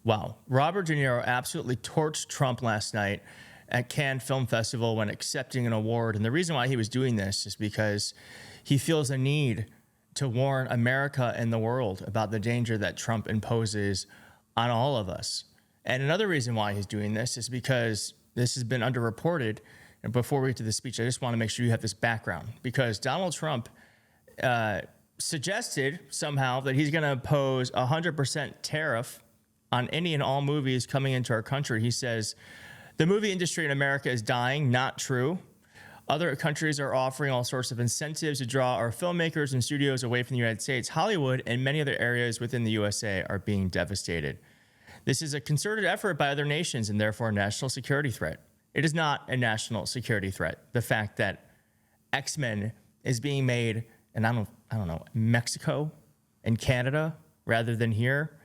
Wow. Robert De Niro absolutely torched Trump last night at Cannes Film Festival when accepting an award. And the reason why he was doing this is because he feels a need to warn America and the world about the danger that Trump imposes on all of us. And another reason why he's doing this is because this has been underreported. And before we get to the speech, I just want to make sure you have this background, because Donald Trump suggested somehow that he's going to impose a 100% tariff on any and all movies coming into our country. He says, the movie industry in America is dying. Not true. Other countries are offering all sorts of incentives to draw our filmmakers and studios away from the United States. Hollywood and many other areas within the USA are being devastated. This is a concerted effort by other nations and therefore a national security threat. It is not a national security threat. The fact that X-Men is being made in, I don't know, Mexico and Canada rather than here.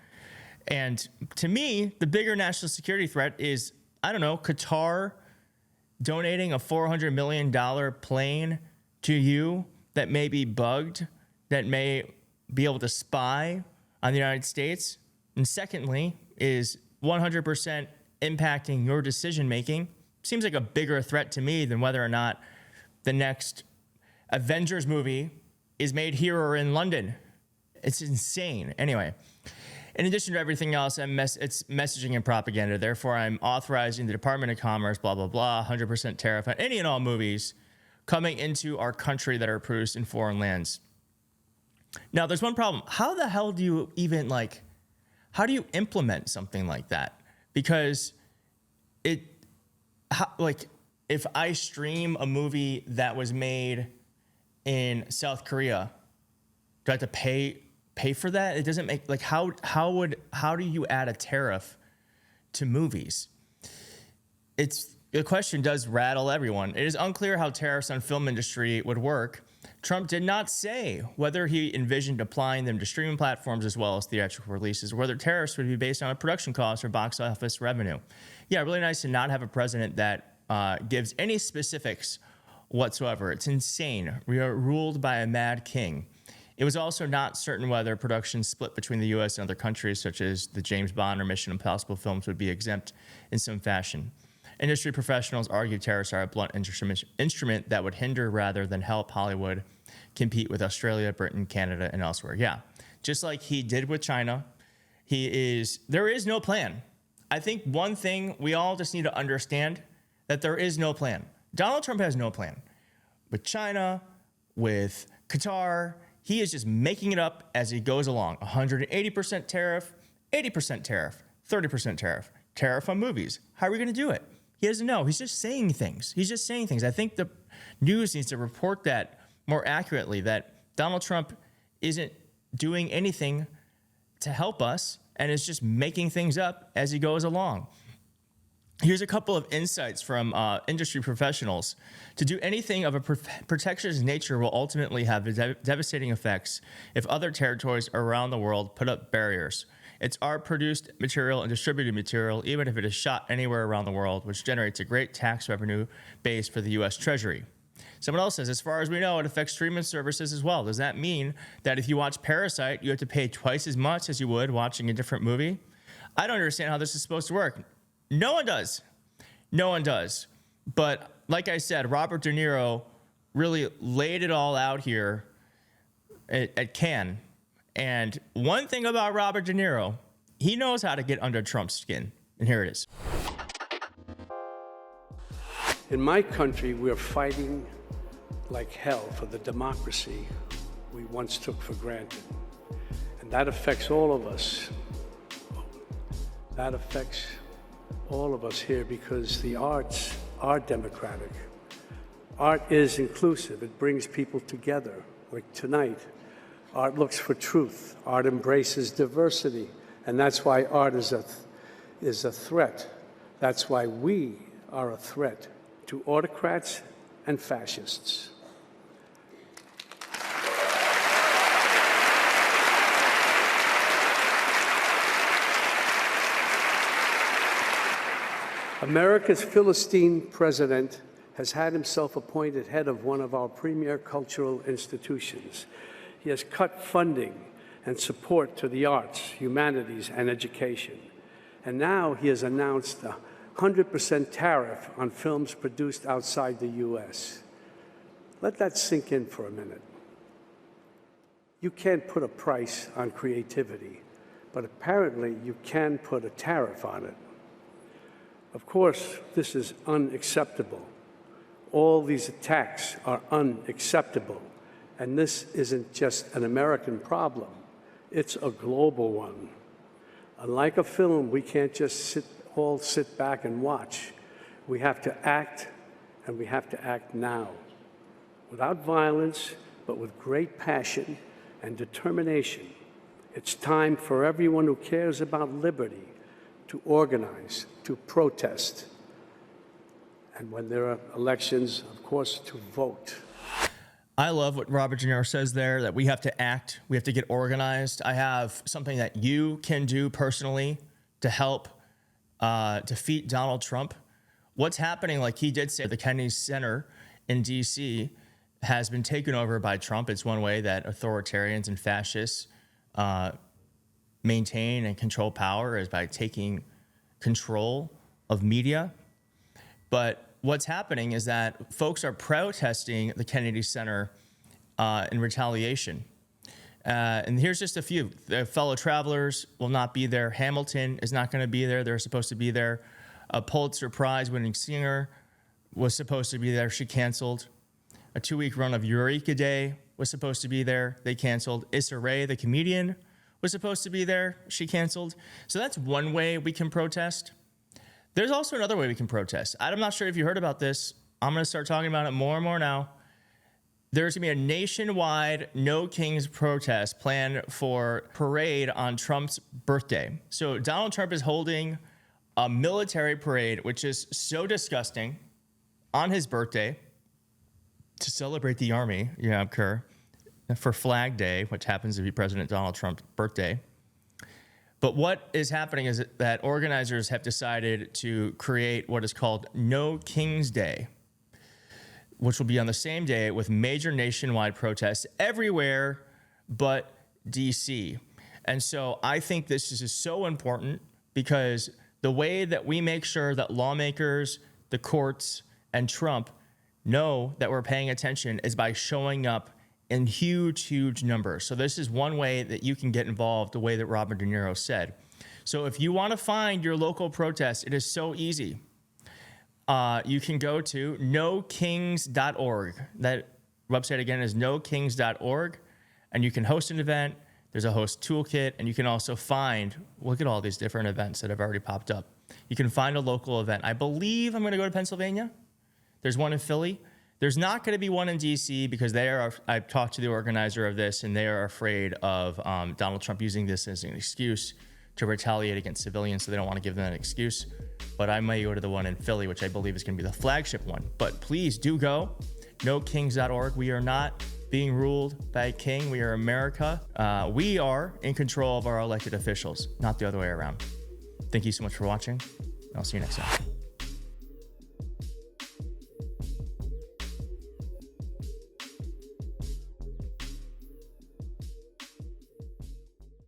And to me, the bigger national security threat is, I don't know, Qatar donating a $400 million plane to you that may be bugged, that may be able to spy on the United States. And secondly, is 100% impacting your decision-making. Seems like a bigger threat to me than whether or not the next Avengers movie is made here or in London. It's insane. Anyway, in addition to everything else, it's messaging and propaganda. Therefore, I'm authorizing the Department of Commerce, blah, blah, blah, 100% tariff on any and all movies coming into our country that are produced in foreign lands. Now, there's one problem. How the hell do you even, how do you implement something like that? Because if I stream a movie that was made in South Korea, do I have to pay for that? It doesn't make, how do you add a tariff to movies? The question does rattle everyone. It is unclear how tariffs on film industry would work. Trump did not say whether he envisioned applying them to streaming platforms as well as theatrical releases, or whether tariffs would be based on a production cost or box office revenue. Yeah, really nice to not have a president that gives any specifics whatsoever. It's insane. We are ruled by a mad king. It was also not certain whether production split between the U.S. and other countries, such as the James Bond or Mission Impossible films, would be exempt in some fashion. Industry professionals argue tariffs are a blunt instrument that would hinder rather than help Hollywood compete with Australia, Britain, Canada, and elsewhere. Yeah, just like he did with China, there is no plan. I think one thing we all just need to understand, that there is no plan. Donald Trump has no plan. With China, with Qatar, he is just making it up as he goes along. 180% tariff, 80% tariff, 30% tariff, tariff on movies. How are we going to do it? He doesn't know. He's just saying things. I think the news needs to report that more accurately, that Donald Trump isn't doing anything to help us and is just making things up as he goes along. Here's a couple of insights from industry professionals. To do anything of a protectionist nature will ultimately have devastating effects if other territories around the world put up barriers. It's art-produced material and distributed material, even if it is shot anywhere around the world, which generates a great tax revenue base for the U.S. Treasury. Someone else says, as far as we know, it affects streaming services as well. Does that mean that if you watch Parasite, you have to pay twice as much as you would watching a different movie? I don't understand how this is supposed to work. No one does. No one does. But like I said, Robert De Niro really laid it all out here at Cannes. And one thing about Robert De Niro, he knows how to get under Trump's skin. And here it is. In my country, we're fighting like hell for the democracy we once took for granted. And that affects all of us. That affects all of us here because the arts are democratic. Art is inclusive. It brings people together. Like tonight, art looks for truth. Art embraces diversity. And that's why art is a threat. That's why we are a threat to autocrats and fascists. America's Philistine president has had himself appointed head of one of our premier cultural institutions. He has cut funding and support to the arts, humanities, and education. And now he has announced a 100% tariff on films produced outside the U.S. Let that sink in for a minute. You can't put a price on creativity, but apparently you can put a tariff on it. Of course, this is unacceptable. All these attacks are unacceptable. And this isn't just an American problem, it's a global one. Unlike a film, we can't just all sit back and watch. We have to act, and we have to act now. Without violence, but with great passion and determination. It's time for everyone who cares about liberty to organize, to protest, and when there are elections, of course, to vote. I love what Robert De Niro says there, that we have to act, we have to get organized. I have something that you can do personally to help defeat Donald Trump. What's happening, like he did say, the Kennedy Center in D.C. has been taken over by Trump. It's one way that authoritarians and fascists maintain and control power, is by taking control of media. But what's happening is that folks are protesting the Kennedy Center in retaliation. And here's just a few. Their fellow travelers will not be there. Hamilton is not going to be there. They're supposed to be there. A Pulitzer Prize winning singer was supposed to be there. She canceled. A 2-week run of Eureka Day was supposed to be there. They canceled. Issa Rae, the comedian, was supposed to be there. She canceled. So that's one way we can protest. There's also another way we can protest. I'm not sure if you heard about this. I'm going to start talking about it more and more now. There's going to be a nationwide No Kings protest planned for parade on Trump's birthday. So Donald Trump is holding a military parade, which is so disgusting, on his birthday to celebrate the Army, Kerr, for Flag Day, which happens to be President Donald Trump's birthday. But what is happening is that organizers have decided to create what is called No Kings Day, which will be on the same day with major nationwide protests everywhere but D.C. And so I think this is so important, because the way that we make sure that lawmakers, the courts, and Trump know that we're paying attention is by showing up in huge, huge numbers. So this is one way that you can get involved, the way that Robert De Niro said. So if you want to find your local protest, it is so easy. You can go to nokings.org. That website again is nokings.org, and you can host an event. There's a host toolkit, and you can also find, look at all these different events that have already popped up. You can find a local event. I believe I'm going to go to Pennsylvania. There's one in Philly. There's not going to be one in D.C. because I've talked to the organizer of this, and they are afraid of Donald Trump using this as an excuse to retaliate against civilians, so they don't want to give them an excuse. But I may go to the one in Philly, which I believe is going to be the flagship one. But please do go. NoKings.org. We are not being ruled by a king. We are America. We are in control of our elected officials, not the other way around. Thank you so much for watching. I'll see you next time.